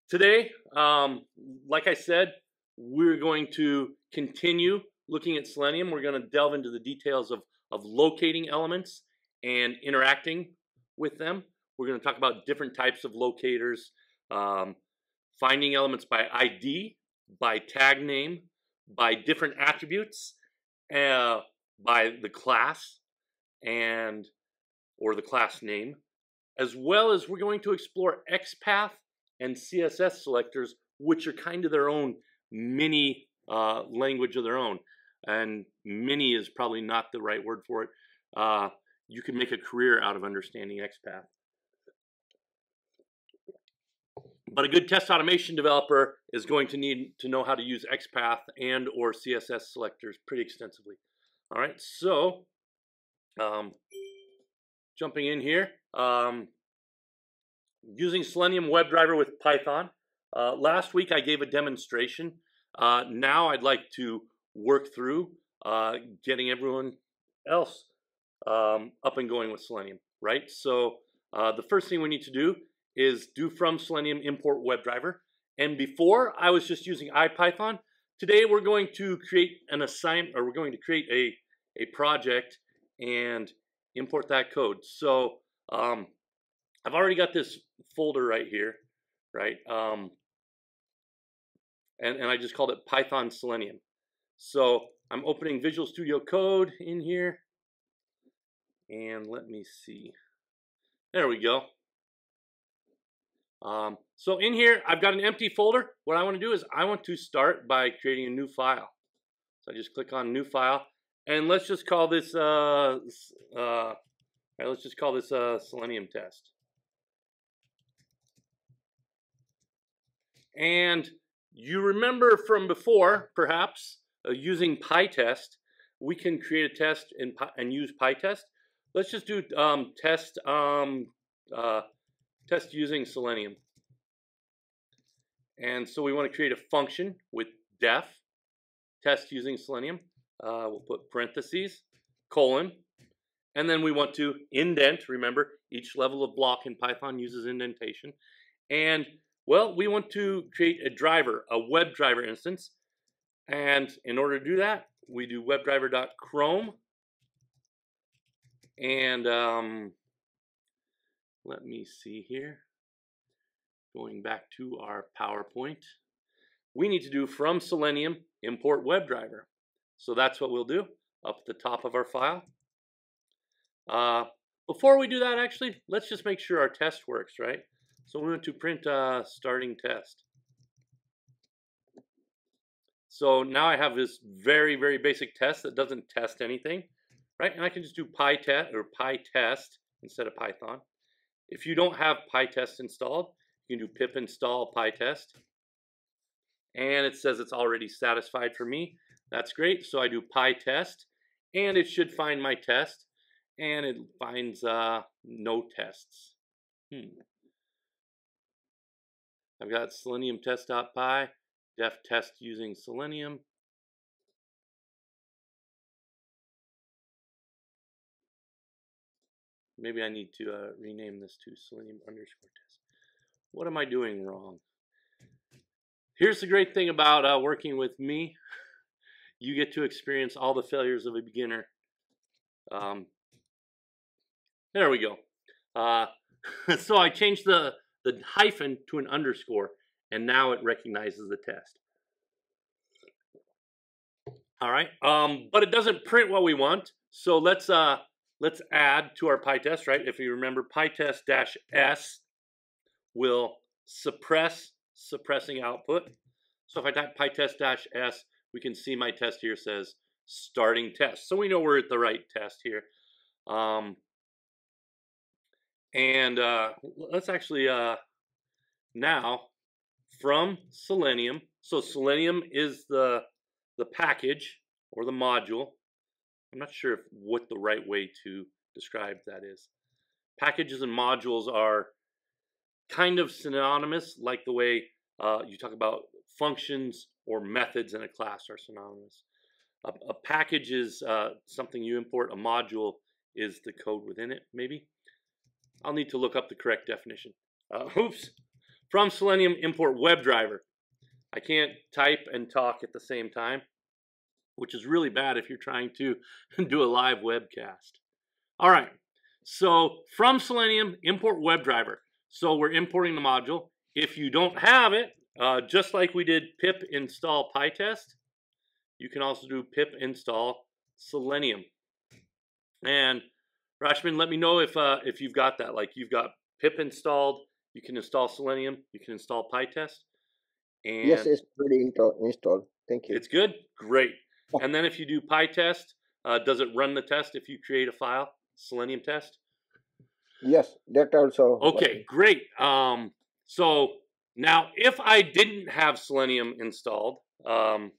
Today, like I said, we're going to continue looking at Selenium. We're going to delve into the details of locating elements and interacting with them. We're going to talk about different types of locators, finding elements by ID, by tag name, by different attributes, by the class or the class name, as well as we're going to explore XPath and CSS selectors, which are kind of their own mini language of their own. And mini is probably not the right word for it. You can make a career out of understanding XPath. But a good test automation developer is going to need to know how to use XPath and or CSS selectors pretty extensively. All right, so jumping in here, using Selenium WebDriver with Python. Last week I gave a demonstration. Now I'd like to work through getting everyone else up and going with Selenium, right? So the first thing we need to do is do from Selenium import WebDriver. And before I was just using IPython. Today we're going to create an assignment, or we're going to create a project and import that code. So I've already got this folder right here, right? And I just called it Python Selenium. So I'm opening Visual Studio Code in here. And let me see. There we go. So in here, I've got an empty folder. What I want to do is I want to start by creating a new file. So I just click on New File. And let's just call this, Selenium test. And you remember from before, perhaps, using PyTest, we can create a test and use PyTest. Let's just do test using Selenium. And so we want to create a function with def, test using Selenium. We'll put parentheses, colon, and then we want to indent. Remember, each level of block in Python uses indentation. And well, we want to create a driver, a WebDriver instance. And in order to do that, we do WebDriver.chrome. And let me see here. Going back to our PowerPoint. We need to do from Selenium import WebDriver. So that's what we'll do up at the top of our file. Before we do that, actually, let's just make sure our test works, right? So we want to print starting test. So now I have this very, very basic test that doesn't test anything, right? And I can just do PyTest or PyTest instead of Python. If you don't have PyTest installed, you can do pip install PyTest. And it says it's already satisfied for me. That's great. So I do PyTest, and it should find my test, and it finds no tests. I've got Selenium test.py, def test using Selenium. Maybe I need to rename this to Selenium underscore test. What am I doing wrong? Here's the great thing about working with me. You get to experience all the failures of a beginner. There we go. So I changed the hyphen to an underscore, and now it recognizes the test. All right, but it doesn't print what we want. So let's add to our PyTest, right? If you remember, PyTest-S will suppressing output. So if I type PyTest-S, we can see my test here says starting test. So we know we're at the right test here. Let's actually now from Selenium. So Selenium is the package or the module. I'm not sure what the right way to describe that is. Packages and modules are kind of synonymous, like the way you talk about functions or methods in a class are synonymous. A package is something you import. A module is the code within it, maybe. I'll need to look up the correct definition. Oops. from Selenium import WebDriver. I can't type and talk at the same time, which is really bad if you're trying to do a live webcast. All right, so from Selenium, import WebDriver. So we're importing the module. If you don't have it, just like we did pip install PyTest, you can also do pip install Selenium. And Rashmin, let me know if you've got that. Like you've got pip installed, you can install Selenium, you can install PyTest. And yes, it's already installed. Thank you. It's good? Great. And then if you do PyTest, does it run the test if you create a file, Selenium test? Yes, that also. Okay, great. So now if I didn't have Selenium installed, I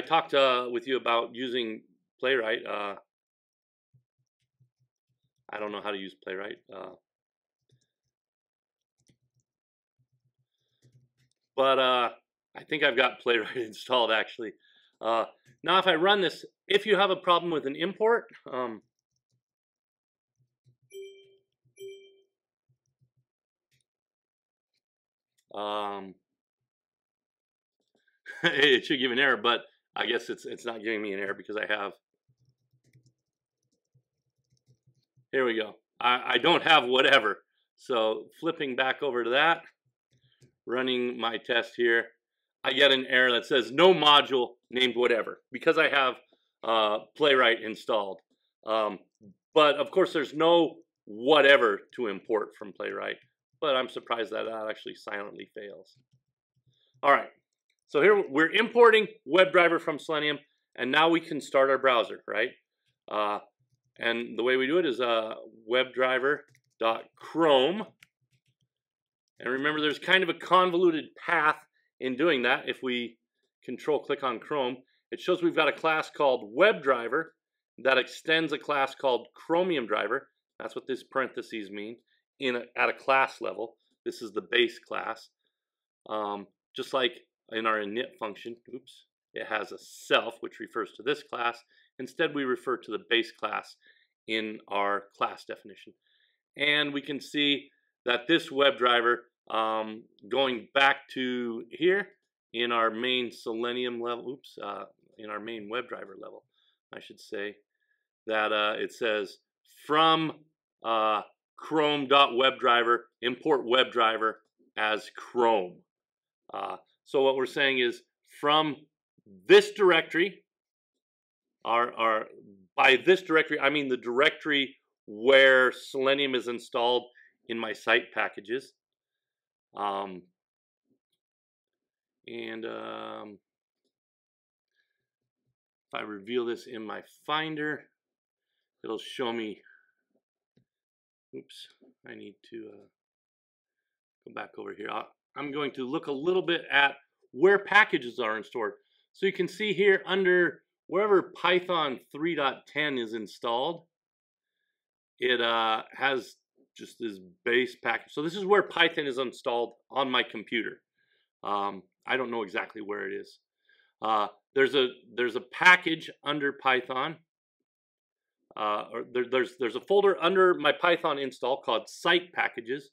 talked with you about using Playwright. I don't know how to use Playwright. But I think I've got Playwright installed actually. Now if I run this, if you have a problem with an import, it should give an error, but I guess it's not giving me an error because I have. Here we go. I don't have whatever. So flipping back over to that, running my test here, I get an error that says no module named whatever because I have Playwright installed. But of course there's no whatever to import from Playwright, but I'm surprised that that actually silently fails. All right, so here we're importing WebDriver from Selenium, and now we can start our browser, right? And the way we do it is webdriver.chrome. And remember, there's kind of a convoluted path in doing that. If we control click on Chrome, it shows we've got a class called WebDriver that extends a class called Chromium Driver. That's what this parentheses mean at a class level. This is the base class. Just like in our init function, oops, it has a self, which refers to this class. Instead, we refer to the base class in our class definition. And we can see that this WebDriver, going back to here in our main Selenium level, oops, in our main WebDriver level, I should say, that it says from chrome.webdriver, import WebDriver as Chrome. So what we're saying is from this directory, by this directory, I mean the directory where Selenium is installed in my site packages. If I reveal this in my Finder, it'll show me, oops, I need to go back over here. I'm going to look a little bit at where packages are stored. So you can see here under wherever Python 3.10 is installed, it has just this base package. So this is where Python is installed on my computer. I don't know exactly where it is. There's a package under Python. There's a folder under my Python install called site packages.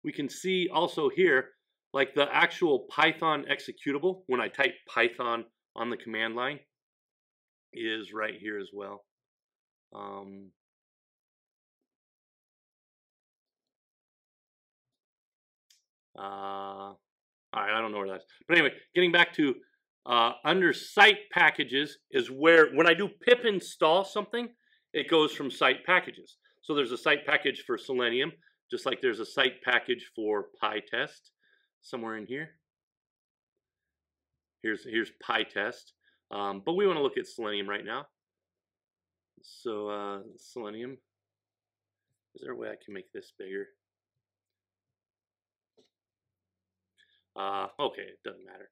We can see also here, like the actual Python executable, when I type Python on the command line, is right here as well. All right, I don't know where that's. But anyway, getting back to under site packages is where, when I do pip install something, it goes from site packages. So there's a site package for Selenium, just like there's a site package for PyTest somewhere in here. Here's PyTest, but we want to look at Selenium right now. So Selenium, is there a way I can make this bigger? Okay, it doesn't matter.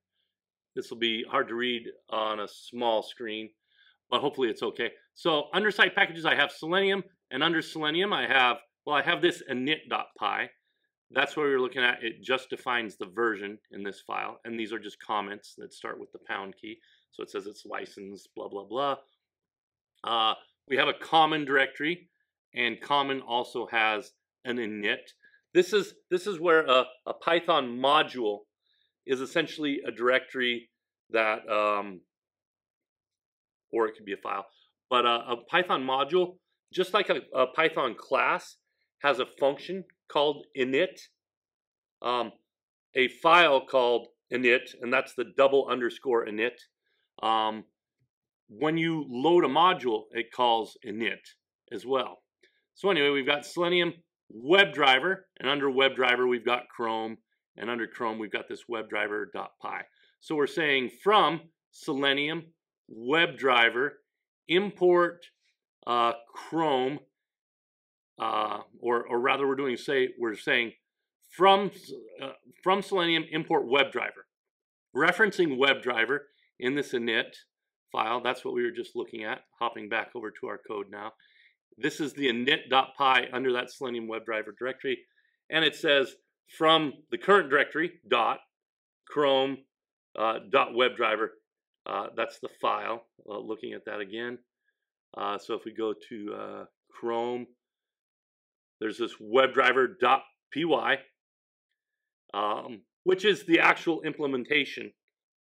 This will be hard to read on a small screen, but hopefully it's okay. So under site packages, I have Selenium, and under Selenium, I have this init.py. That's what we're looking at. It just defines the version in this file, and these are just comments that start with the pound key. So it says it's licensed, blah, blah, blah. We have a common directory, and common also has an init. This is where a Python module is essentially a directory that, or it could be a file, but a Python module, just like a Python class, has a function called init, a file called init, and that's the double underscore init. When you load a module, it calls init as well. So anyway, we've got Selenium WebDriver, and under WebDriver we've got Chrome, and under Chrome we've got this WebDriver.py. So we're saying from Selenium WebDriver import Chrome, or rather we're saying from Selenium import WebDriver, referencing WebDriver in this init file. That's what we were just looking at. Hopping back over to our code now. This is the init.py under that Selenium WebDriver directory, and it says from the current directory dot Chrome dot WebDriver. That's the file. Looking at that again. So if we go to Chrome, there's this WebDriver.py, which is the actual implementation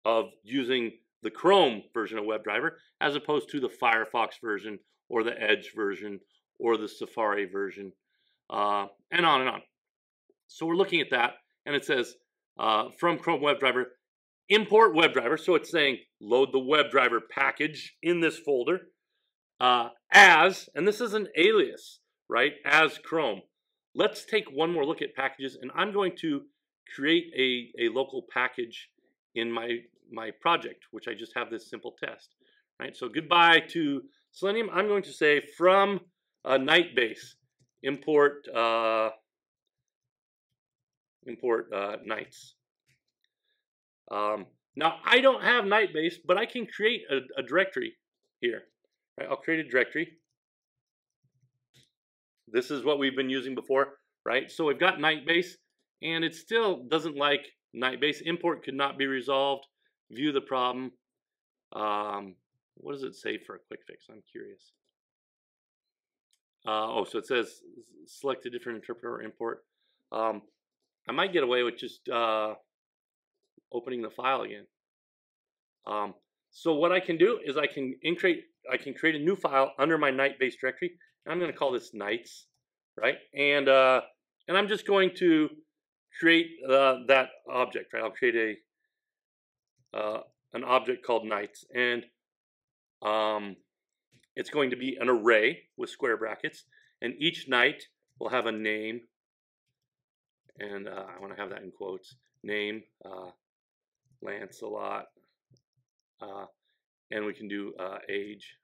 of using the Chrome version of WebDriver as opposed to the Firefox version or the Edge version or the Safari version, and on and on. So we're looking at that, and it says from Chrome WebDriver, import WebDriver. So it's saying load the WebDriver package in this folder as, and this is an alias, right, as Chrome. Let's take one more look at packages, and I'm going to create a local package in my project, which I just have this simple test. Right, so goodbye to Selenium. I'm going to say from Nightbase import Nights. Now I don't have Nightbase, but I can create a directory here. Right, I'll create a directory. This is what we've been using before, right? So we've got Nightbase, and it still doesn't like Nightbase. Import could not be resolved. View the problem. What does it say for a quick fix? I'm curious. Oh, so it says select a different interpreter or import. I might get away with just opening the file again. So what I can do is I can create a new file under my Nightbase directory. I'm going to call this Nights, right? And I'm just going to create that object, right? I'll create an object called Nights, and it's going to be an array with square brackets, and each night will have a name, and I want to have that in quotes. Name, Lancelot, and we can do age.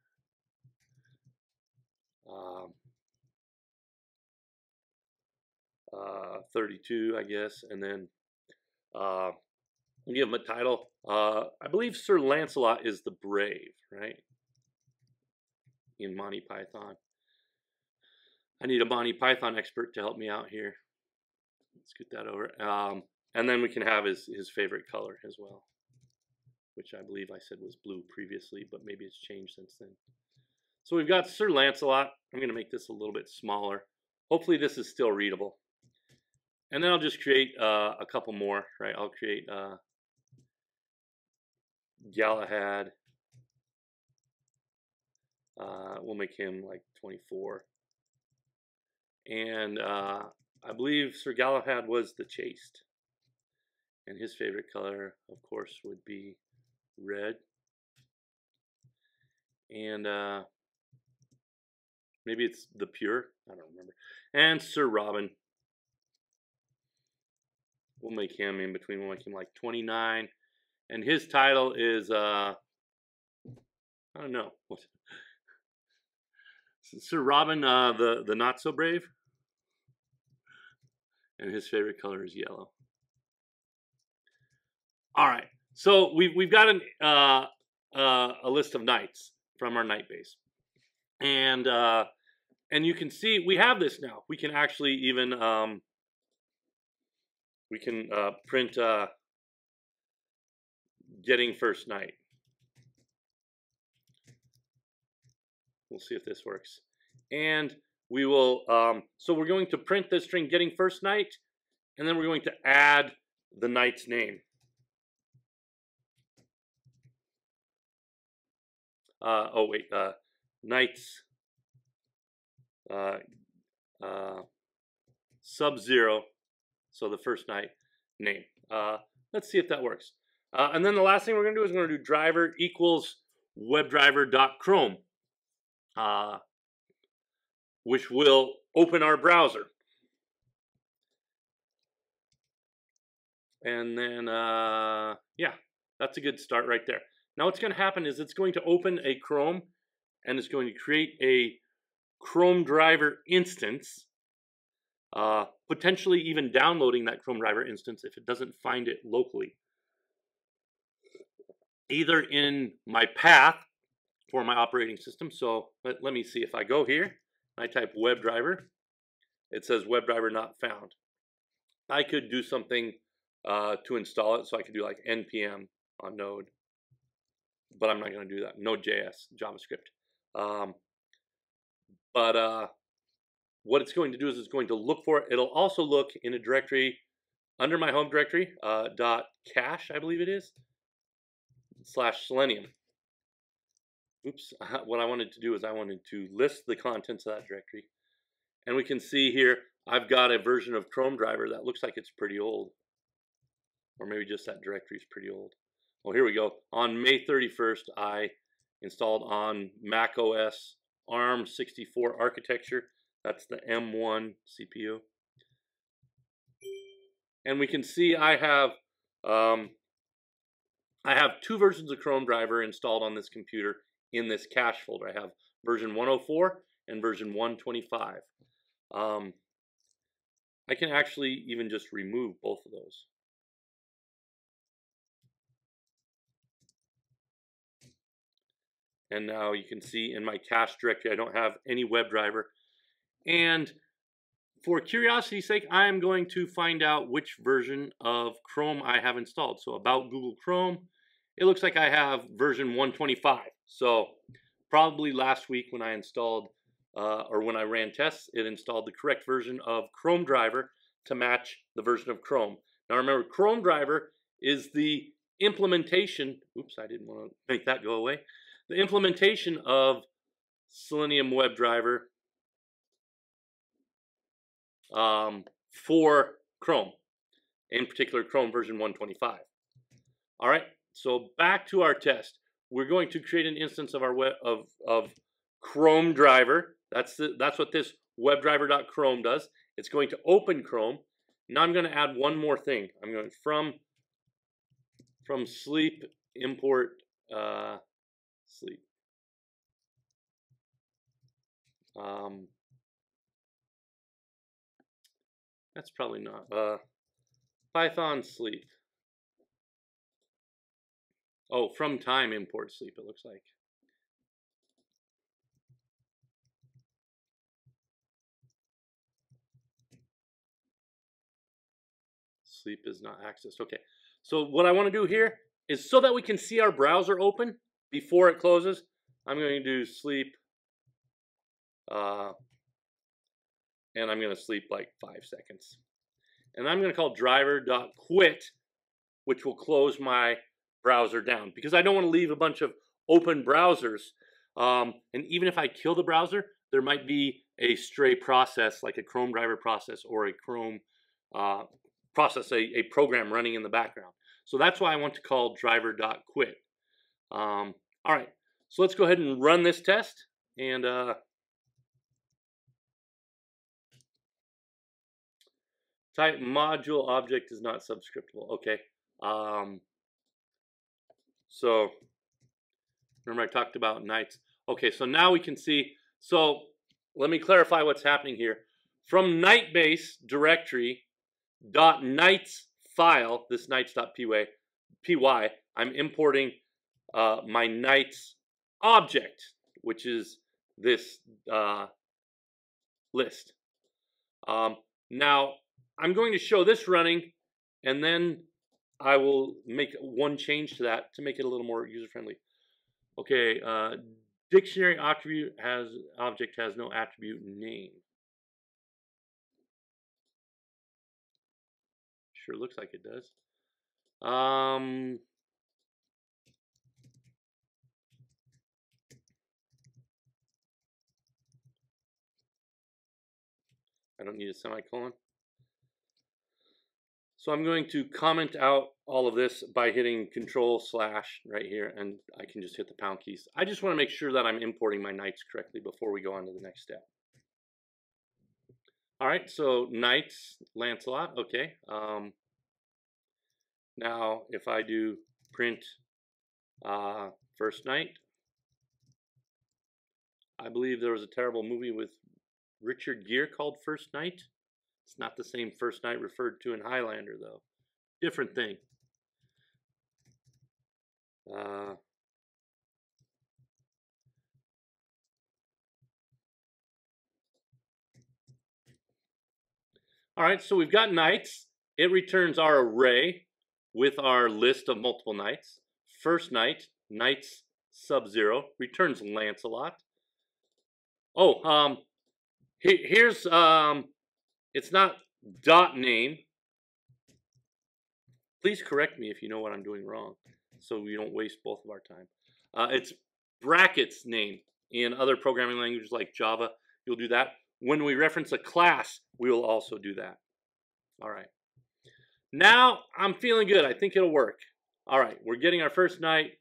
32, I guess, and then we'll give him a title. I believe Sir Lancelot is the Brave, right? In Monty Python. I need a Monty Python expert to help me out here. Let's get that over. And then we can have his favorite color as well, which I believe I said was blue previously, but maybe it's changed since then. So we've got Sir Lancelot. I'm going to make this a little bit smaller. Hopefully this is still readable. And then I'll just create a couple more, right? I'll create Galahad. We'll make him like 24. And I believe Sir Galahad was the Chaste. And his favorite color, of course, would be red. And maybe it's the Pure. I don't remember. And Sir Robin. We'll make him in between. We'll make him like 29. And his title is, I don't know. Sir Robin, the Not So Brave. And his favorite color is yellow. All right. So we've got a list of nights from our Nightbase. And you can see we have this now. We can actually even print getting first night. We'll see if this works. And we will, so we're going to print this string getting first night, and then we're going to add the night's name. Night's sub-0, so the first night name. Let's see if that works. And then the last thing we're going to do is we're going to do driver equals WebDriver.chrome, which will open our browser. And then, yeah, that's a good start right there. Now what's going to happen is it's going to open a Chrome, and it's going to create a Chrome driver instance, potentially even downloading that Chrome driver instance if it doesn't find it locally. Either in my path for my operating system. So let me see. If I go here, I type WebDriver, it says WebDriver not found. I could do something to install it. So I could do like npm on Node, but I'm not going to do that. Node.js, JavaScript. What it's going to do is it's going to look for it. It'll also look in a directory under my home directory, .cache, I believe it is, /selenium. Oops, what I wanted to do is I wanted to list the contents of that directory. And we can see here, I've got a version of Chrome driver that looks like it's pretty old. Or maybe just that directory is pretty old. Well, here we go. On May 31st, I installed on Mac OS ARM 64 architecture. That's the M1 CPU. And we can see I have two versions of Chrome driver installed on this computer in this cache folder. I have version 104 and version 125. I can actually even just remove both of those. And now you can see in my cache directory, I don't have any WebDriver. And for curiosity's sake, I'm going to find out which version of Chrome I have installed. So about Google Chrome, it looks like I have version 125. So probably last week when I installed, or when I ran tests, it installed the correct version of Chrome driver to match the version of Chrome. Now remember, Chrome driver is the implementation, oops, I didn't want to make that go away, the implementation of Selenium WebDriver for Chrome, in particular Chrome version 125. All right, so back to our test. We're going to create an instance of our of Chrome driver. That's what this WebDriver.chrome does. It's going to open Chrome. Now I'm going to add one more thing. I'm going from sleep import sleep. That's probably not Python sleep. Oh, from time import sleep, it looks like. Sleep is not accessed. Okay, so what I want to do here is so that we can see our browser open before it closes, I'm going to do sleep, and I'm going to sleep like 5 seconds. And I'm going to call driver.quit, which will close my browser down, because I don't want to leave a bunch of open browsers. And even if I kill the browser, there might be a stray process like a Chrome driver process or a Chrome process, a program running in the background. So that's why I want to call driver.quit. All right, so let's go ahead and run this test. And type module object is not subscriptable. Okay. So remember I talked about nights. Okay, so now we can see. So let me clarify what's happening here. From nightbase directory .nights file, this nights.py, I'm importing my nights object, which is this list. Now I'm going to show this running, and then I will make one change to that to make it a little more user-friendly. Okay, Dictionary object has no attribute name. Sure looks like it does. I don't need a semicolon. So I'm going to comment out all of this by hitting Control/ right here, and I can just hit the pound keys. I just want to make sure that I'm importing my knights correctly before we go on to the next step. All right, so knights, Lancelot, okay. Now, if I do print first knight, I believe there was a terrible movie with Richard Gere called First Knight. It's not the same First Knight referred to in Highlander, though. Different thing. All right, so we've got knights. It returns our array with our list of multiple knights. First knight, knights Sub-Zero, returns Lancelot. Oh, here's, it's not dot name. Please correct me if you know what I'm doing wrong, so we don't waste both of our time. It's brackets name. In other programming languages like Java, you'll do that. When we reference a class, we will also do that. All right. Now I'm feeling good. I think it'll work. All right, we're getting our first knight,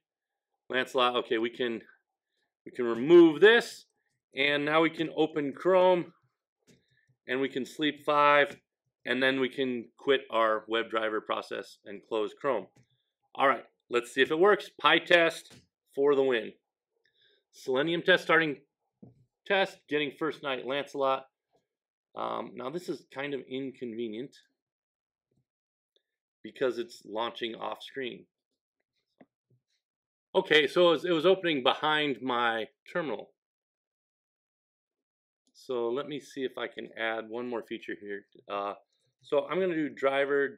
Lancelot. Okay, we can remove this, and now we can open Chrome, and we can sleep 5, and then we can quit our WebDriver process and close Chrome. All right, let's see if it works. PyTest for the win. Selenium test starting test, getting first knight Lancelot. Now this is kind of inconvenient because it's launching off screen. Okay, so it was opening behind my terminal. So let me see if I can add one more feature here. So I'm going to do driver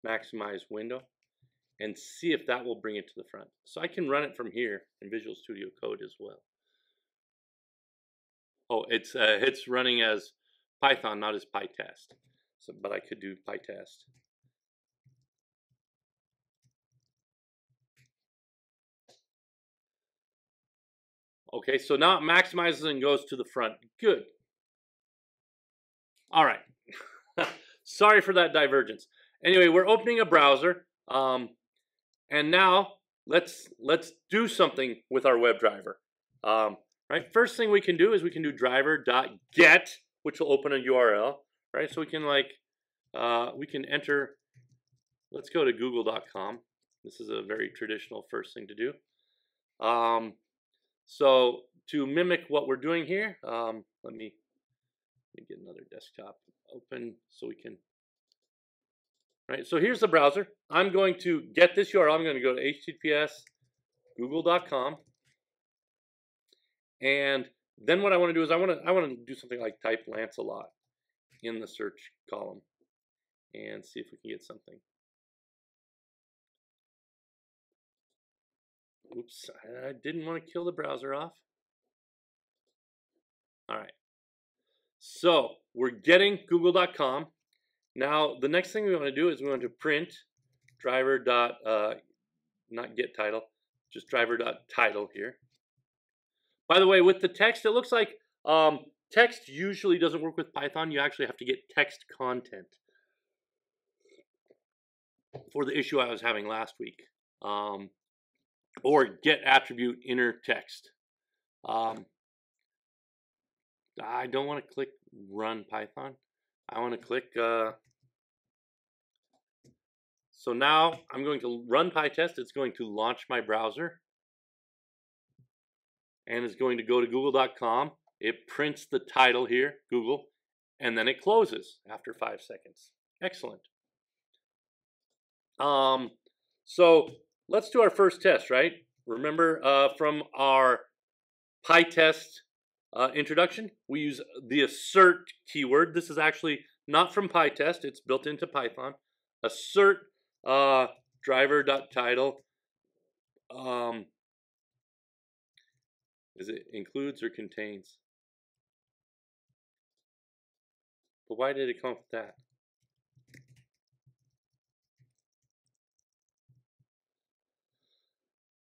maximize window and see if that will bring it to the front. So I can run it from here in Visual Studio Code as well. Oh, it's running as Python, not as PyTest. So, but I could do PyTest. Okay, so now it maximizes and goes to the front. Good. All right. Sorry for that divergence. Anyway, we're opening a browser, and now let's do something with our WebDriver. Right. First thing we can do is we can do driver.get, which will open a URL. Right. So we can we can enter. Let's go to google.com. This is a very traditional first thing to do. So to mimic what we're doing here, let me get another desktop open so we can. Right, so here's the browser. I'm going to get this URL. I'm going to go to https google.com, and then what I want to do is I want to do something like type Lancelot in the search column and see if we can get something. Oops, I didn't want to kill the browser off. All right. So we're getting google.com. Now the next thing we want to do is we want to print driver dot not get title, just driver.title here. By the way, with the text, it looks like text usually doesn't work with Python. You actually have to get text content for the issue I was having last week. Or get attribute inner text. I don't want to click run Python. I want to click. So now I'm going to run PyTest. It's going to launch my browser. And it's going to go to google.com. It prints the title here, Google, and then it closes after 5 seconds. Excellent. So let's do our first test, right? Remember from our PyTest introduction, we use the assert keyword. This is actually not from PyTest. It's built into Python. Assert driver.title. Is it includes or contains? But why did it come up with that?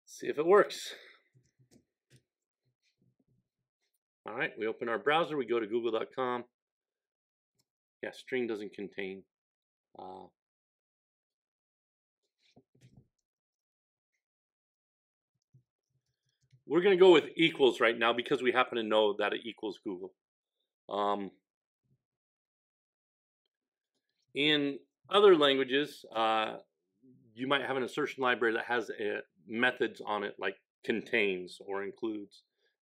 See if it works. All right, we open our browser, we go to google.com. Yeah, string doesn't contain. We're going to go with equals right now because we happen to know that it equals Google. In other languages, you might have an assertion library that has methods on it like contains or includes,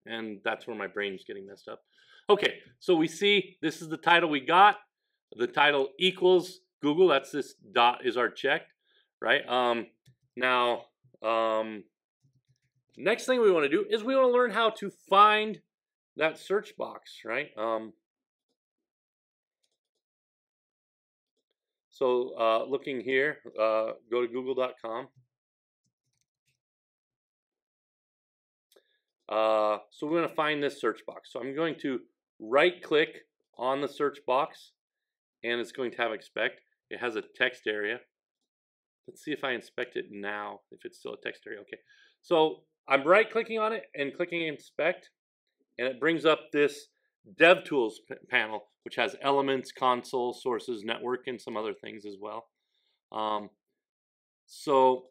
and that's where my brain's getting messed up. Okay, so we see this is the title we got. The title equals Google. That's this dot is our check, right? Next thing we want to do is we want to learn how to find that search box, right? So looking here, go to google.com. So we're going to find this search box. So I'm going to right click on the search box and it's going to have expect. It has a text area. Let's see if I inspect it now, if it's still a text area. Okay, so I'm right clicking on it and clicking inspect, and it brings up this DevTools panel, which has elements, console, sources, network, and some other things as well. So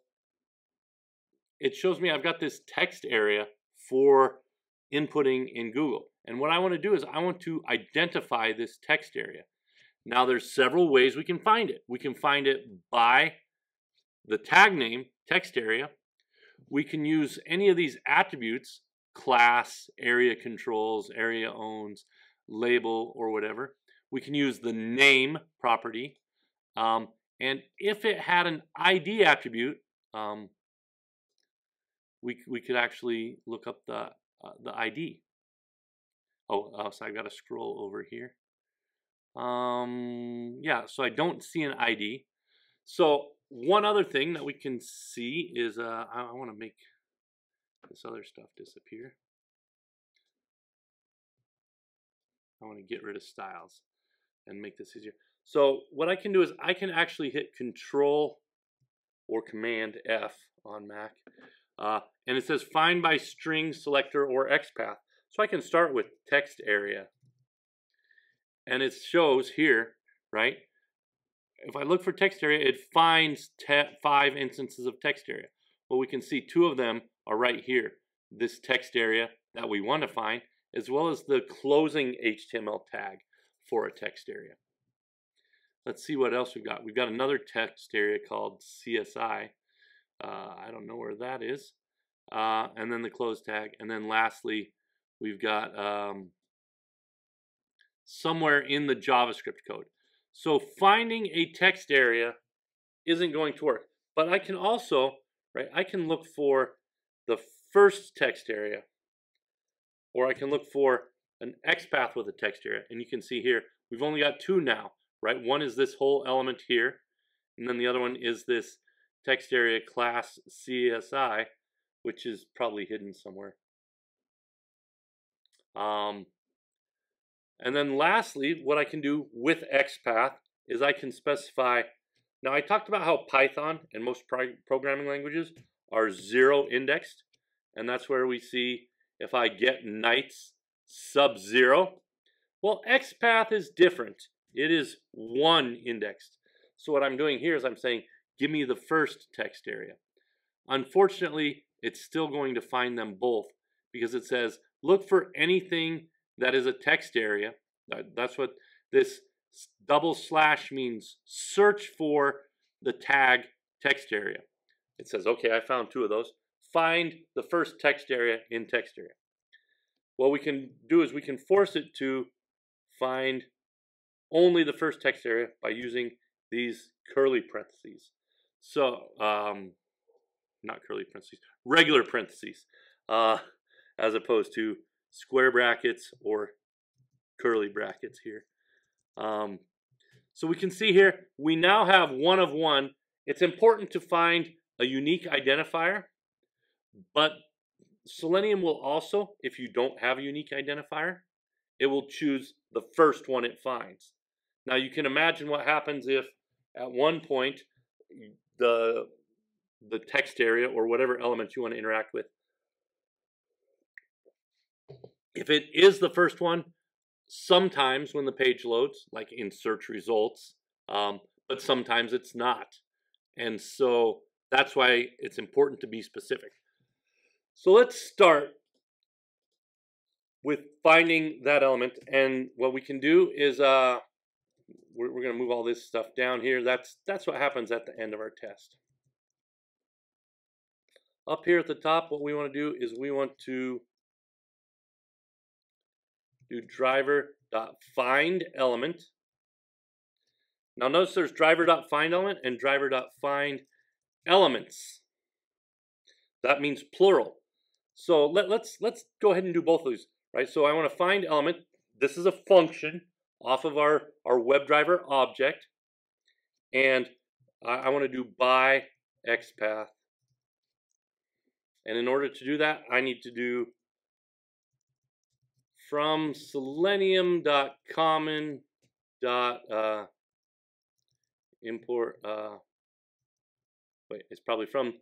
it shows me I've got this text area for inputting in Google. And what I want to do is I want to identify this text area. Now there's several ways we can find it. We can find it by the tag name, text area. We can use any of these attributes, class, area controls, area owns, label, or whatever. We can use the name property. And if it had an ID attribute, we could actually look up the ID. So I got to scroll over here. Yeah, so I don't see an ID. So one other thing that we can see is I want to make this other stuff disappear. I want to get rid of styles and make this easier. So what I can do is I can actually hit Control or Command F on Mac, and it says find by string selector or XPath. So I can start with text area, and it shows here, right? If I look for text area, it finds 5 instances of text area. Well, we can see 2 of them are right here. This text area that we want to find, as well as the closing HTML tag for a text area. Let's see what else we've got. We've got another text area called CSI. I don't know where that is. And then the close tag. And then lastly, we've got somewhere in the JavaScript code. So finding a text area isn't going to work. But I can also, right, I can look for the first text area. Or I can look for an XPath with a text area. And you can see here, we've only got 2 now, right? One is this whole element here. And then the other one is this text area class CSI, which is probably hidden somewhere. And then lastly, what I can do with XPath is I can specify. Now I talked about how Python and most programming languages are 0 indexed. And that's where we see if I get nights sub-0. Well, XPath is different. It is 1 indexed. So what I'm doing here is I'm saying, give me the first text area. Unfortunately, it's still going to find them both because it says, look for anything that is a text area. That's what this / means. Search for the tag text area. It says, okay, I found 2 of those. Find the first text area in text area. What we can do is we can force it to find only the first text area by using these curly parentheses. So, not curly parentheses, regular parentheses, as opposed to square brackets or curly brackets here. So we can see here, we now have 1 of 1, it's important to find a unique identifier, but Selenium will also, if you don't have a unique identifier, it will choose the first one it finds. Now you can imagine what happens if at one point the text area or whatever element you want to interact with, if it is the first one, sometimes when the page loads, like in search results, but sometimes it's not. And so that's why it's important to be specific. So let's start with finding that element. And what we can do is we're going to move all this stuff down here. That's what happens at the end of our test. Up here at the top, what we want to do is we want to do driver.findElement. Now notice there's driver.findElement and driver.findElements. That means plural. So let's go ahead and do both of these, right? So I want to find element. This is a function off of our WebDriver object, and I want to do by XPath. And in order to do that, I need to do from selenium.common import. Wait, it's probably from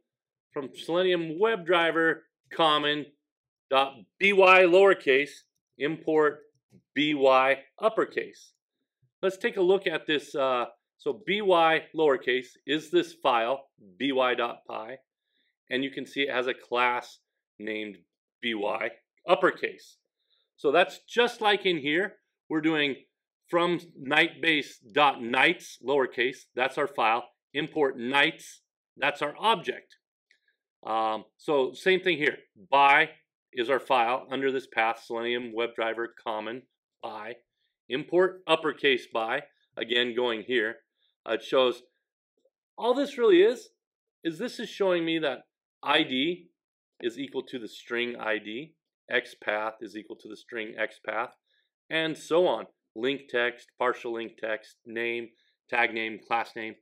Selenium WebDriver common dot by lowercase import by uppercase. Let's take a look at this. So by lowercase is this file by.py, and you can see it has a class named by uppercase. So that's just like in here. We're doing from nightbase.nights lowercase. That's our file. Import nights. That's our object. So same thing here. By is our file under this path, Selenium WebDriver common by. Import uppercase by, again going here. It shows, all this really is this is showing me that ID is equal to the string ID, XPath is equal to the string XPath, and so on. Link text, partial link text, name, tag name, class name,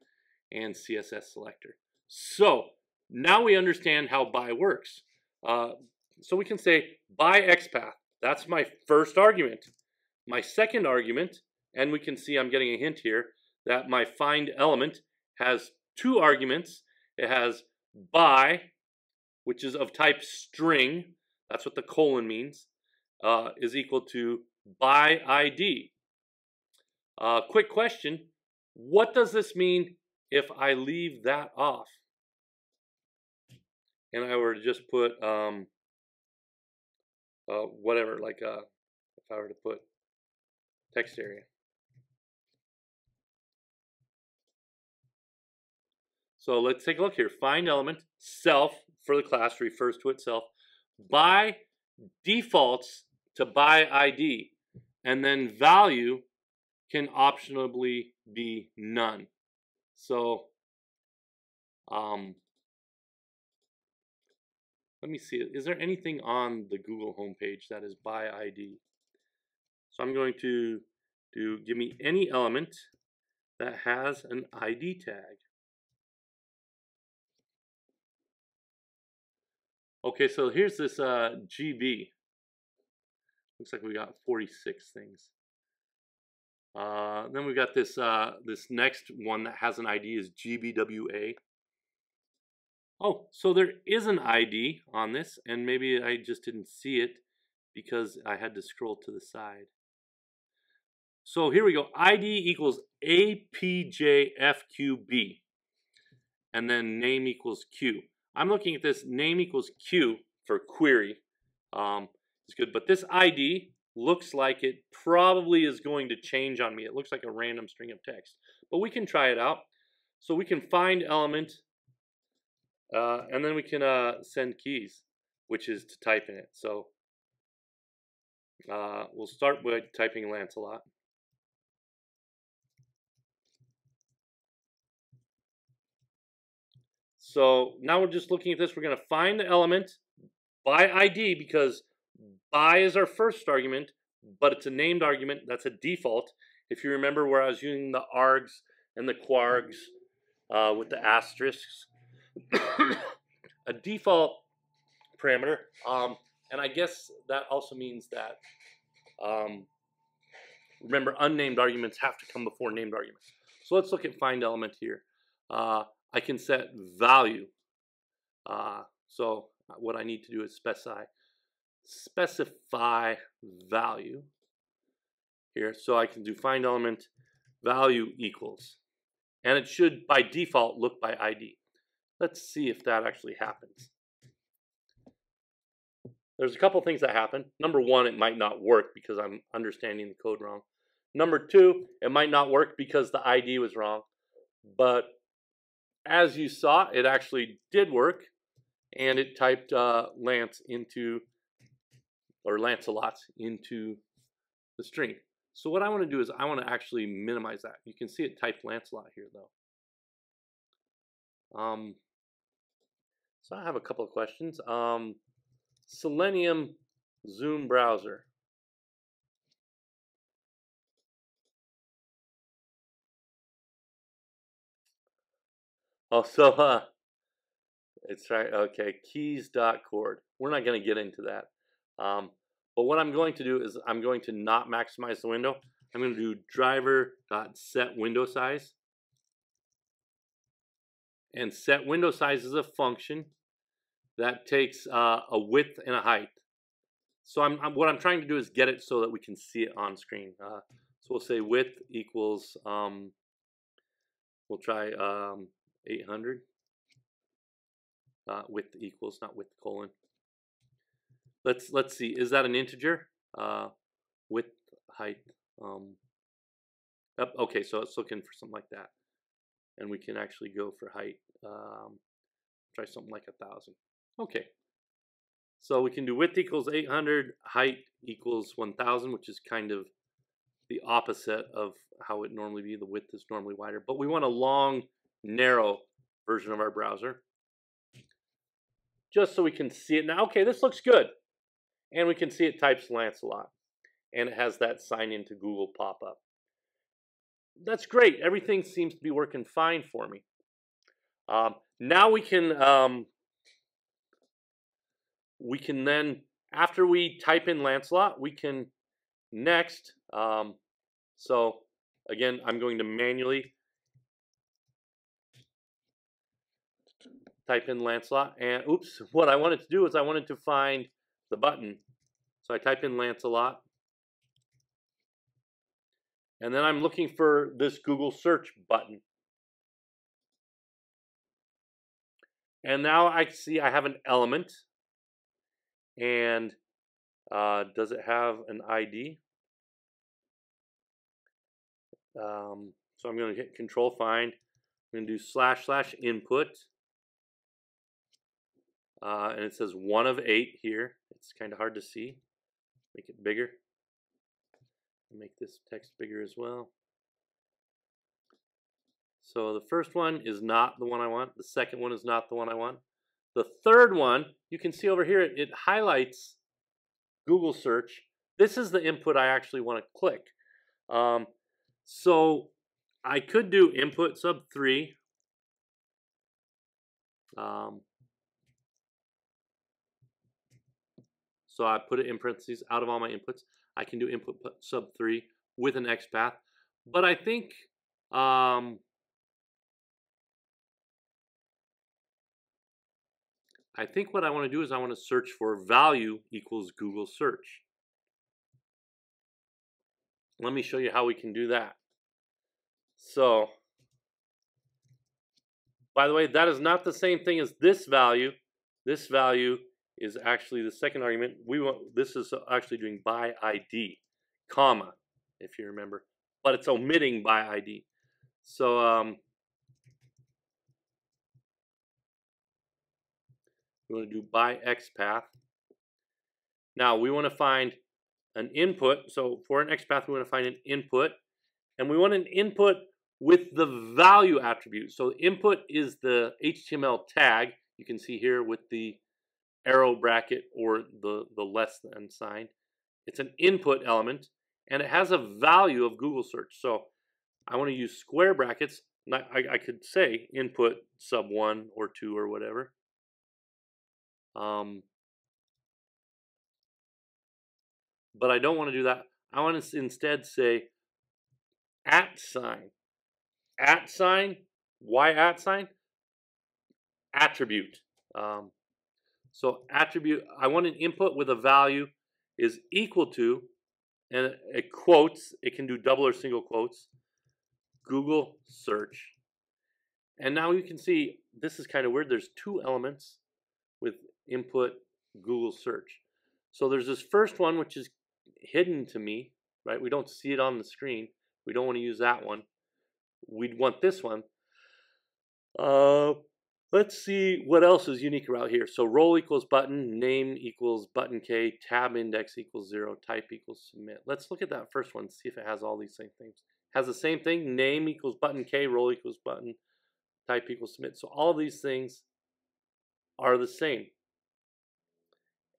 and CSS selector. So now we understand how by works. So we can say by XPath. That's my first argument. My second argument, and we can see I'm getting a hint here, that my find element has two arguments. It has by, which is of type string, that's what the colon means, is equal to by ID. Quick question, what does this mean if I leave that off? And I were to just put whatever, like if I were to put text area. So let's take a look here. Find element, self for the class refers to itself. By defaults to by ID, and then value can optionally be none. So let me see. Is there anything on the Google homepage that is by ID? So I'm going to do give me any element that has an ID tag. Okay, so here's this GB. Looks like we got 46 things. Then we got this this next one that has an ID is GBWA. Oh, so there is an ID on this, and maybe I just didn't see it because I had to scroll to the side. So here we go. ID equals APJFQB, and then name equals Q. I'm looking at this name equals Q for query. It's good, but this ID looks like it probably is going to change on me. It looks like a random string of text, but we can try it out. So we can find element, and then we can send keys, which is to type in it. So we'll start with typing Lancelot. So now we're just looking at this. We're going to find the element by ID because by is our first argument, but it's a named argument. That's a default. If you remember where I was using the args and the quargs with the asterisks. A default parameter, and I guess that also means that, remember, unnamed arguments have to come before named arguments. So let's look at find element here. I can set value. So what I need to do is specify value here. So I can do find element value equals, and it should by default look by ID. Let's see if that actually happens. There's a couple things that happen. Number one, it might not work because I'm understanding the code wrong. Number two, it might not work because the ID was wrong. But as you saw, it actually did work, and it typed Lance into, or Lancelot into the string. So what I want to do is I want to actually minimize that. You can see it typed Lancelot here though. So I have a couple of questions. Selenium Zoom browser. Oh, so it's right. Okay, keys.chord. We're not going to get into that. But what I'm going to do is I'm going to not maximize the window. I'm going to do driver.set window size. And set window size is a function that takes a width and a height. So what I'm trying to do is get it so that we can see it on screen. So we'll say width equals, we'll try 800. Width equals, not width colon. Let's see, is that an integer? Width, height. Okay, so it's looking for something like that. And we can actually go for height. Try something like 1,000. Okay. So we can do width equals 800, height equals 1,000, which is kind of the opposite of how it normally be. The width is normally wider, but we want a long, narrow version of our browser, just so we can see it now. Okay, this looks good. And we can see it types Lancelot, and it has that sign into Google pop-up. That's great. Everything seems to be working fine for me. Now we can then, after we type in Lancelot, we can next, so again, I'm going to manually type in Lancelot, and oops, what I wanted to do is I wanted to find the button. So I type in Lancelot, and then I'm looking for this Google search button. And now I see I have an element, and does it have an ID? So I'm going to hit Control Find. I'm going to do / input, and it says 1 of 8 here. It's kind of hard to see. Make it bigger. Make this text bigger as well. So the first one is not the one I want. The second one is not the one I want. The third one, you can see over here, it highlights Google search. This is the input I actually want to click. So I could do input sub 3. So I put it in parentheses out of all my inputs. I can do input sub 3 with an XPath. But I think what I want to do is I want to search for value equals Google search. Let me show you how we can do that. So, by the way, that is not the same thing as this value. This value is actually the second argument. This is actually doing by ID, comma, if you remember, but it's omitting by ID. So we want to do by XPath. Now we want to find an input. So for an XPath, we want to find an input, and we want an input with the value attribute. So input is the HTML tag. You can see here with the arrow bracket or the less than sign. It's an input element, and it has a value of Google search. So I want to use square brackets I could say input sub 1 or 2 or whatever. But I don't want to do that. I want to instead say at sign. At sign. Why at sign? Attribute. So attribute, I want an input with a value is equal to, and it quotes, it can do double or single quotes, Google search. And now you can see, this is kind of weird. There's two elements with input Google search. So there's this first one, which is hidden to me, right? We don't see it on the screen. We don't want to use that one. We'd want this one. Let's see what else is unique around here. So role equals button, name equals button K, tab index equals 0, type equals submit. Let's look at that first one, see if it has all these same things. Has the same thing, name equals button K, role equals button, type equals submit. So all these things are the same.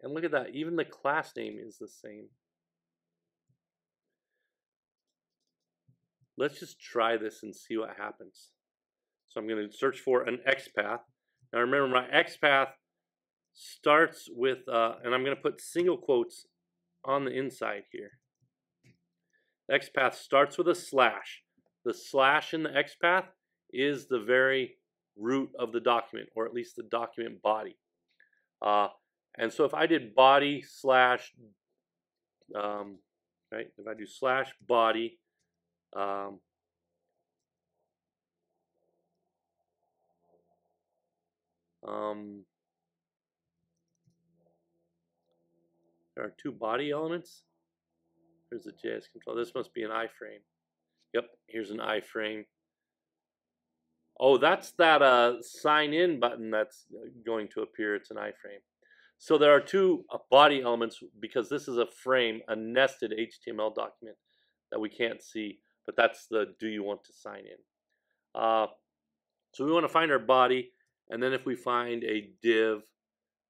And look at that, even the class name is the same. Let's just try this and see what happens. So I'm going to search for an XPath. Now remember, my XPath starts with, and I'm going to put single quotes on the inside here. XPath starts with a slash. The slash in the XPath is the very root of the document, or at least the document body. And so if I did body slash, right, if I do slash body, there are two body elements. There's a JS control. This must be an iframe. Yep, here's an iframe. Oh, that's that sign in button that's going to appear. It's an iframe. So there are two body elements because this is a frame, a nested HTML document that we can't see, but that's the do you want to sign in. So we want to find our body, and then if we find a div,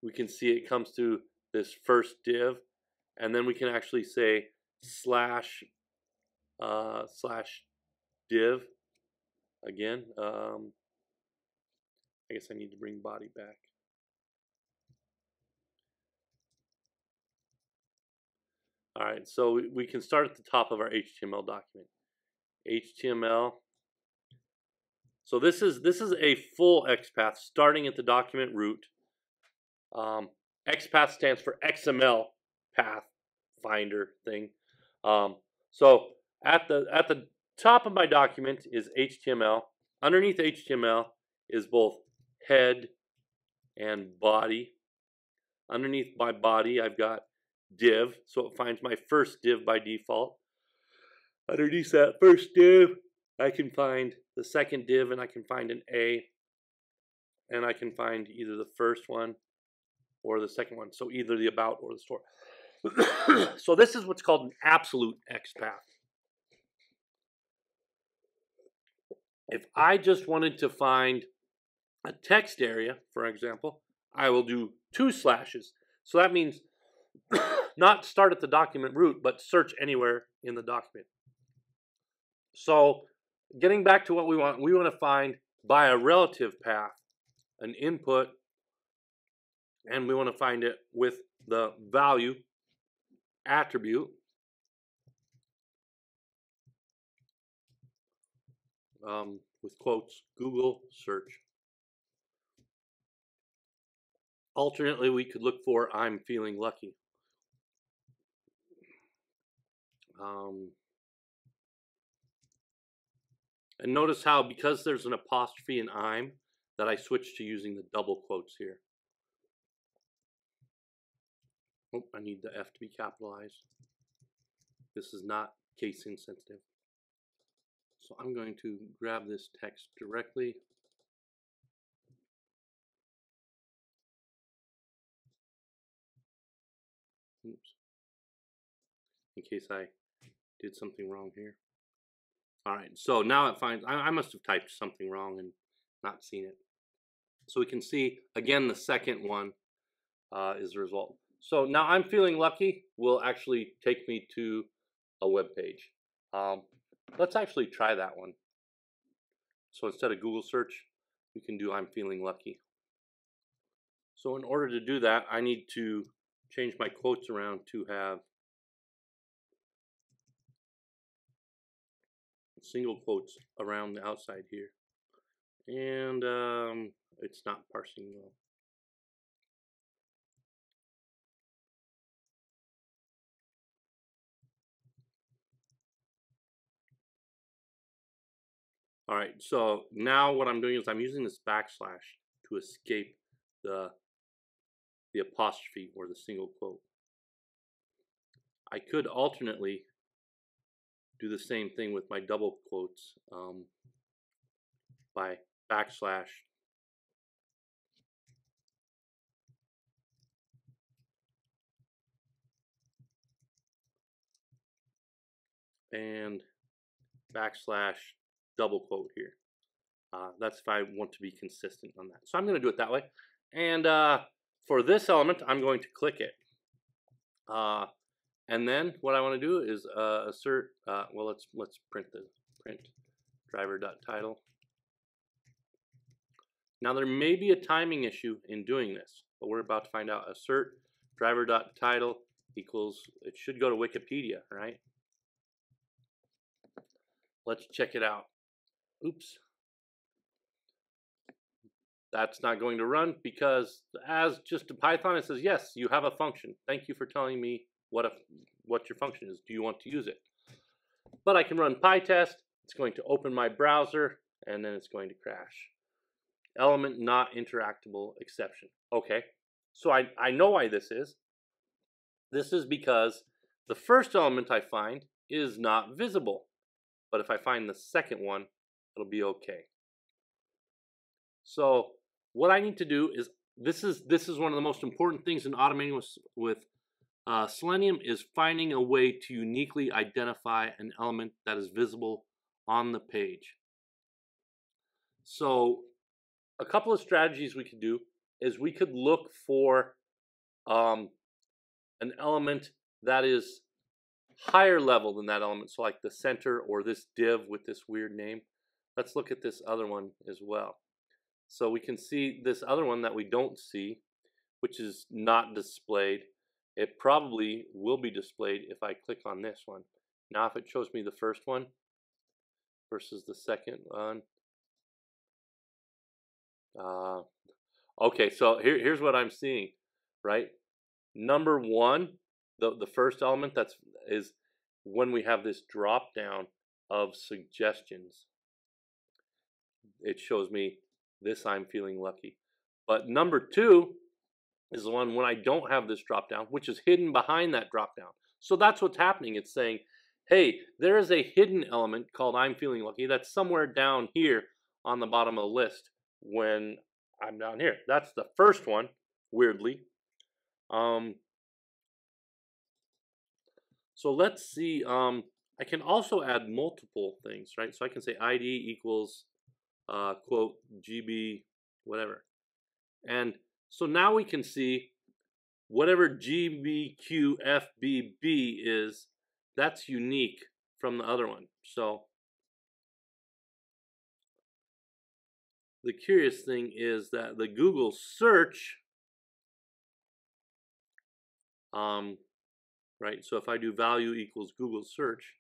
we can see it comes to this first div, and then we can actually say slash div again. I guess I need to bring body back. All right, so we can start at the top of our HTML document. HTML. So this is a full XPath starting at the document root. XPath stands for XML path finder thing. So at the top of my document is HTML. Underneath HTML is both head and body. Underneath my body, I've got div, so it finds my first div by default. Underneath that first div, I can find the second div, and I can find an A, and I can find either the first one or the second one, so either the about or the store. So this is what's called an absolute XPath. If I just wanted to find a text area, for example, I will do 2 slashes. So that means not start at the document root, but search anywhere in the document. So getting back to what we want to find by a relative path, an input, and we want to find it with the value attribute. With quotes, Google search. Alternately, we could look for I'm feeling lucky. And notice how, because there's an apostrophe in I'm, that I switched to using the double quotes here. Oh, I need the F to be capitalized. This is not case insensitive. So I'm going to grab this text directly. Oops. In case I did something wrong here. All right, so now it finds, I must have typed something wrong and not seen it. So we can see, again, the second one is the result. So now I'm feeling lucky will actually take me to a web page. Let's actually try that one. So instead of Google search, we can do I'm feeling lucky. So in order to do that, I need to change my quotes around to have single quotes around the outside here. And it's not parsing well. All right, so now what I'm doing is I'm using this backslash to escape the apostrophe or the single quote. I could alternately do the same thing with my double quotes by backslash and backslash double quote here. That's if I want to be consistent on that. So I'm going to do it that way. And for this element, I'm going to click it. And then what I want to do is assert. Well, let's print the print driver.title. Now there may be a timing issue in doing this, but we're about to find out. Assert driver.title equals, it should go to Wikipedia, right? Let's check it out. Oops. That's not going to run because as just a Python, it says, yes, you have a function. Thank you for telling me what your function is. Do you want to use it? But I can run PyTest. It's going to open my browser, and then it's going to crash. Element not interactable exception. Okay, so I know why this is. This is because the first element I find is not visible. But if I find the second one, it'll be okay. So what I need to do is, this is one of the most important things in automating with Selenium, is finding a way to uniquely identify an element that is visible on the page. So a couple of strategies we could do is we could look for an element that is higher level than that element, so like the center or this div with this weird name. Let's look at this other one as well. So we can see this other one that we don't see, which is not displayed. It probably will be displayed if I click on this one. Now if it shows me the first one versus the second one. Okay, so here's what I'm seeing, right? Number one, the first element is when we have this drop down of suggestions. It shows me this I'm feeling lucky. But number two is the one when I don't have this drop down, which is hidden behind that drop down. So that's what's happening. It's saying, hey, there is a hidden element called I'm feeling lucky that's somewhere down here on the bottom of the list when I'm down here. That's the first one, weirdly. So let's see, I can also add multiple things, right? So I can say ID equals quote GB whatever. And so now we can see whatever GBQFBB is, that's unique from the other one. So the curious thing is that the Google search, right? So if I do value equals Google search,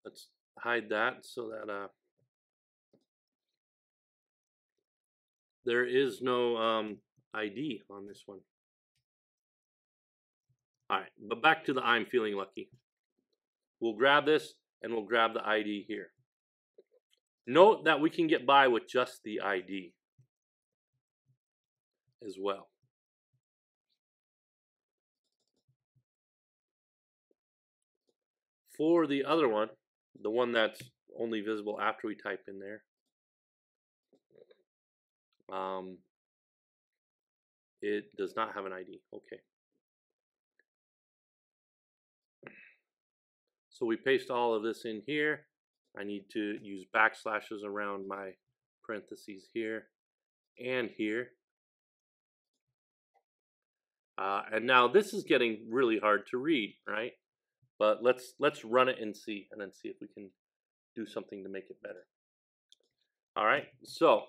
let's hide that so that there is no ID on this one. All right, but back to the I'm feeling lucky. We'll grab this and we'll grab the ID here. Note that we can get by with just the ID as well. For the other one, the one that's only visible after we type in there, it does not have an ID. Okay. So we paste all of this in here. I need to use backslashes around my parentheses here and here. And now this is getting really hard to read, right? But let's run it and see, and then see if we can do something to make it better. All right, so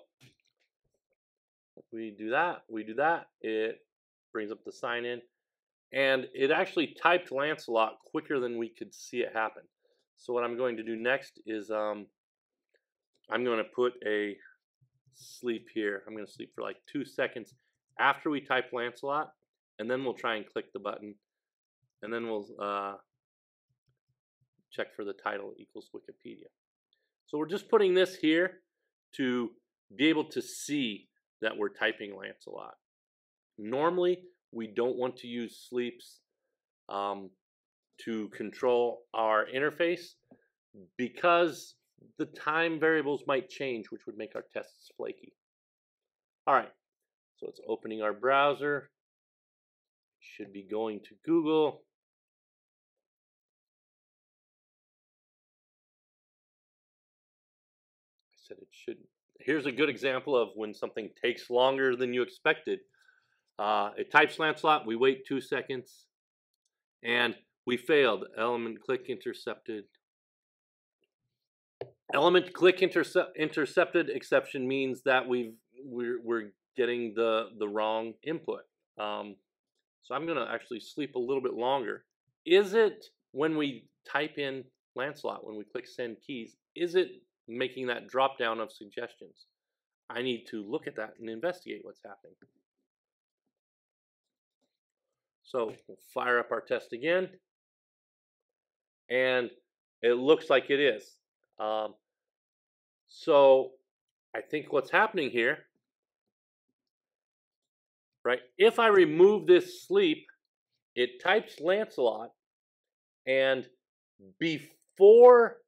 if we do that, it brings up the sign in, and it actually typed Lancelot quicker than we could see it happen. So what I'm going to do next is I'm going to put a sleep here. I'm going to sleep for like 2 seconds after we type Lancelot, and then we'll try and click the button, and then we'll check for the title equals Wikipedia. So we're just putting this here to be able to see that we're typing Lancelot. Normally, we don't want to use sleeps to control our interface because the time variables might change, which would make our tests flaky. All right, so it's opening our browser. Should be going to Google. I said it shouldn't. Here's a good example of when something takes longer than you expected. It types Lancelot, we wait 2 seconds, and we failed. Element click intercepted. Element click intercepted exception means that we're getting the wrong input. So I'm going to actually sleep a little bit longer. Is it when we type in Lancelot, when we click send keys, is it making that drop down of suggestions? I need to look at that and investigate what's happening. So we'll fire up our test again, and it looks like it is. So I think what's happening here, right? If I remove this sleep, it types Lancelot, and before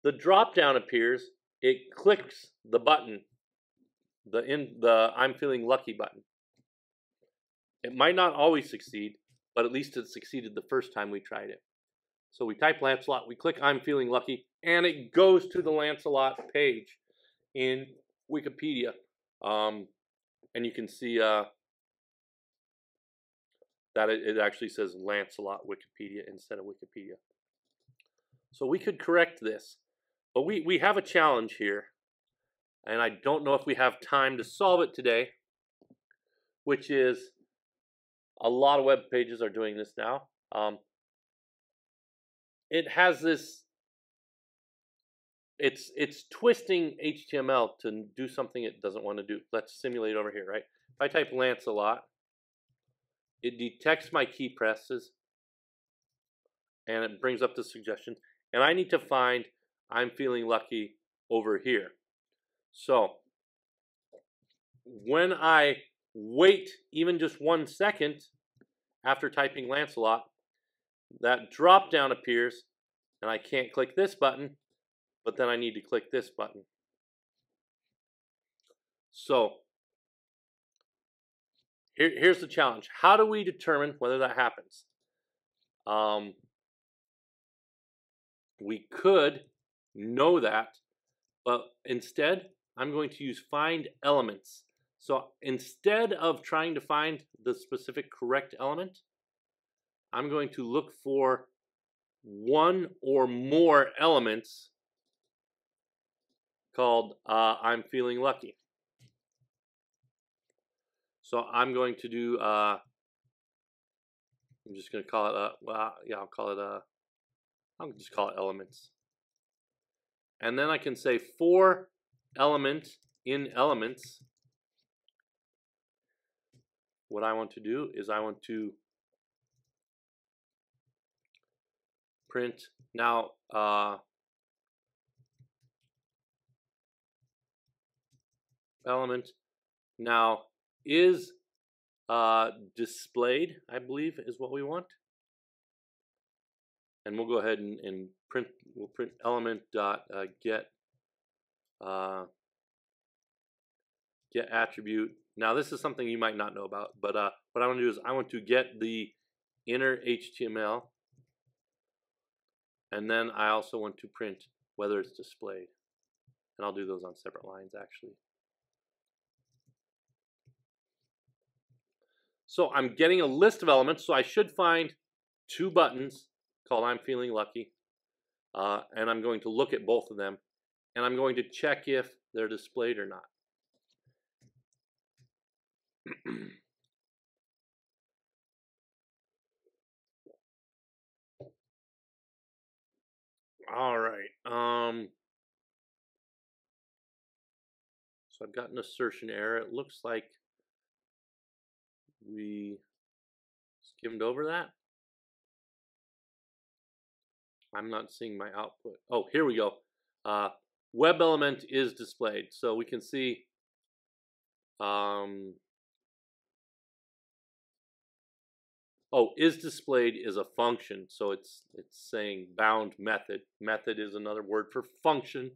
the drop down appears, it clicks the button, the I'm feeling lucky button. It might not always succeed, but at least it succeeded the first time we tried it. So we type Lancelot, we click I'm feeling lucky, and it goes to the Lancelot page in Wikipedia. And you can see that it actually says Lancelot Wikipedia instead of Wikipedia. So we could correct this, but we have a challenge here, and I don't know if we have time to solve it today, which is a lot of web pages are doing this now. It has this, it's twisting HTML to do something it doesn't want to do. Let's simulate over here, right? If I type Lancelot, it detects my key presses, and it brings up the suggestions, and I need to find I'm feeling lucky over here. So when I wait even just 1 second after typing Lancelot, that drop down appears, and I can't click this button, but then I need to click this button. So here's the challenge. How do we determine whether that happens? We could know that, but instead I'm going to use find elements. So instead of trying to find the specific correct element, I'm going to look for one or more elements called I'm feeling lucky. So I'm going to do, I'm just going to call it, well, yeah, I'll just call it elements. And then I can say for element in elements, what I want to do is I want to print now element now is displayed, I believe is what we want. And we'll go ahead and print, we'll print element dot get attribute. Now this is something you might not know about, but what I want to do is I want to get the inner HTML, and then I also want to print whether it's displayed. And I'll do those on separate lines actually. So I'm getting a list of elements, so I should find 2 buttons called I'm Feeling Lucky. And I'm going to look at both of them, and I'm going to check if they're displayed or not. All right. So I've got an assertion error. It looks like we skimmed over that. I'm not seeing my output. Oh, here we go. Web element is displayed. So we can see is displayed is a function. So it's saying bound method. Method is another word for function.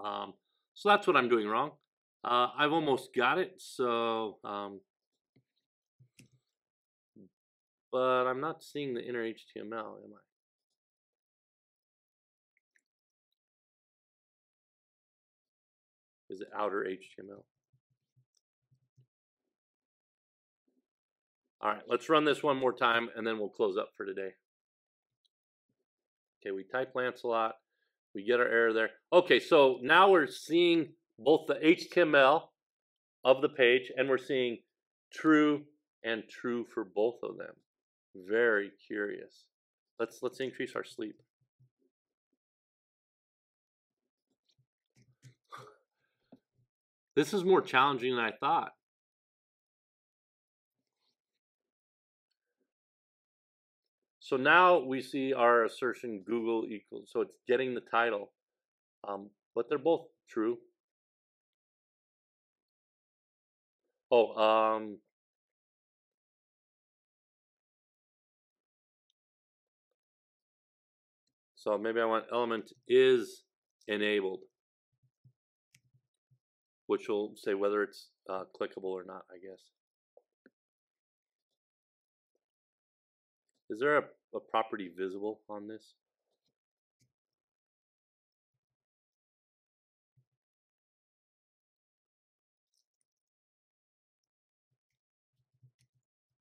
So that's what I'm doing wrong. I've almost got it. So, but I'm not seeing the inner HTML, am I? Is it outer HTML? All right, let's run this one more time and then we'll close up for today. Okay, we type Lancelot, we get our error there. Okay, so now we're seeing both the HTML of the page and we're seeing true and true for both of them. Very curious. Let's increase our sleep. This is more challenging than I thought. So now we see our assertion Google equals, so it's getting the title, but they're both true. So maybe I want element is enabled, which will say whether it's clickable or not, I guess. Is there a property visible on this?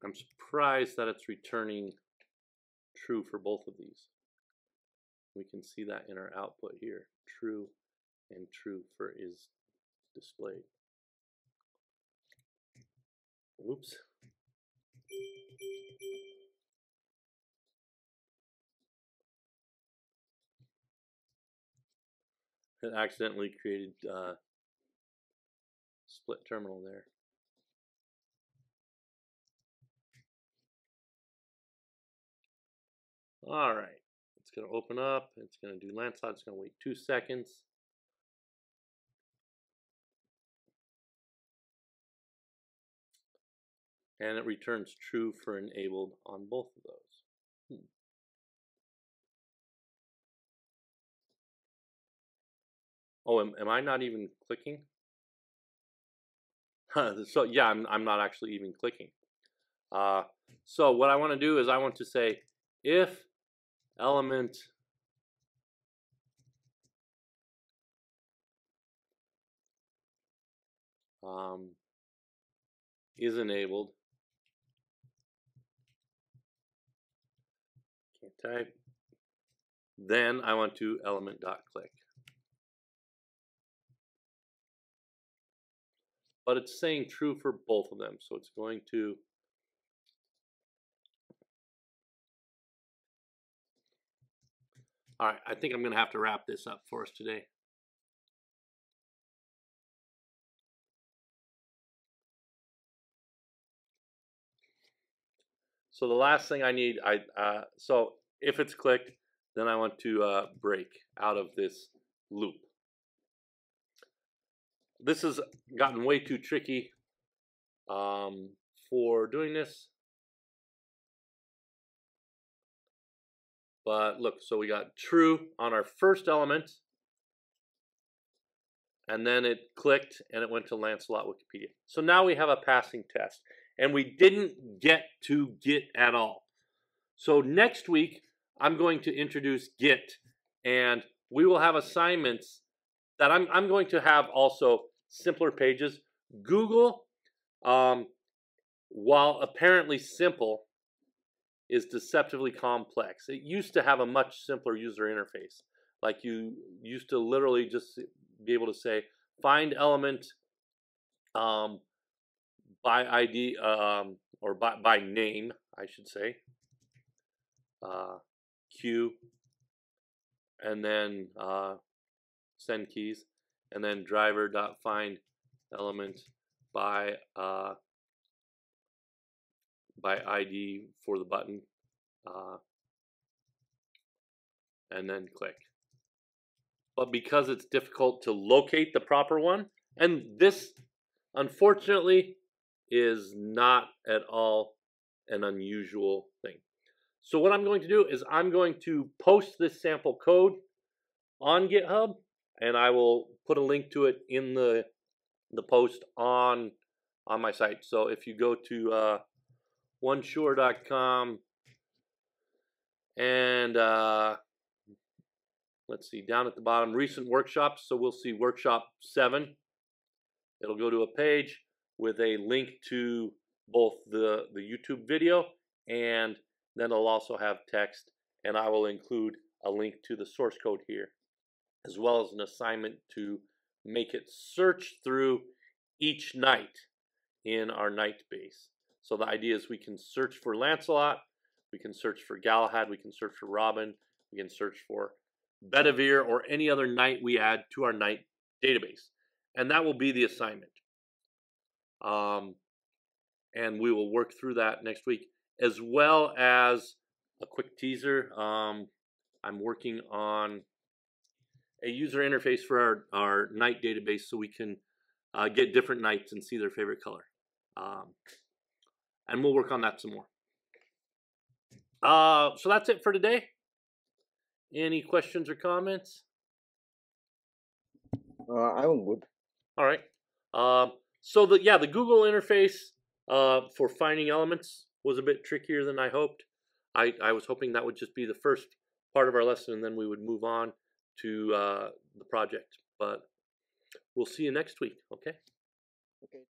I'm surprised that it's returning true for both of these. We can see that in our output here. True and true for is displayed. Oops. It accidentally created split terminal there. All right, it's going to open up. It's going to do Lancelot. It's going to wait 2 seconds. And it returns true for enabled on both of those. Oh, am I not even clicking? So yeah, I'm not actually even clicking. So what I want to do is I want to say if element is enabled, can't type, then I want to element.click. But it's saying true for both of them, so it's going to all right, I think I'm going to have to wrap this up for us today. So the last thing I need, so if it's clicked, then I want to break out of this loop. This has gotten way too tricky for doing this. But look, so we got true on our first element, and then it clicked and it went to Lancelot Wikipedia. So now we have a passing test, and we didn't get to Git at all. So next week, I'm going to introduce Git, and we will have assignments that I'm going to have also simpler pages. Google while apparently simple, is deceptively complex. It used to have a much simpler user interface. Like you used to literally just be able to say, find element by ID or by name, I should say, Q, and then send keys, and then driver.find element by ID for the button, and then click. But because it's difficult to locate the proper one, and this unfortunately is not at all an unusual thing. So what I'm going to do is I'm going to post this sample code on GitHub, and I will put a link to it in the post on my site. So if you go to onesure.com and let's see, down at the bottom, recent workshops. So we'll see workshop 7. It'll go to a page with a link to both the YouTube video, and then it'll also have text, and I will include a link to the source code here, as well as an assignment to make it search through each knight in our knight base. So the idea is we can search for Lancelot, we can search for Galahad, we can search for Robin, we can search for Bedivere or any other knight we add to our knight database. And that will be the assignment. And we will work through that next week, as well as a quick teaser. I'm working on a user interface for our knight database so we can get different knights and see their favorite color. And we'll work on that some more. So that's it for today. Any questions or comments? I'm good. All right. So the Google interface for finding elements was a bit trickier than I hoped. I was hoping that would just be the first part of our lesson, and then we would move on to the project. But we'll see you next week. Okay. Okay.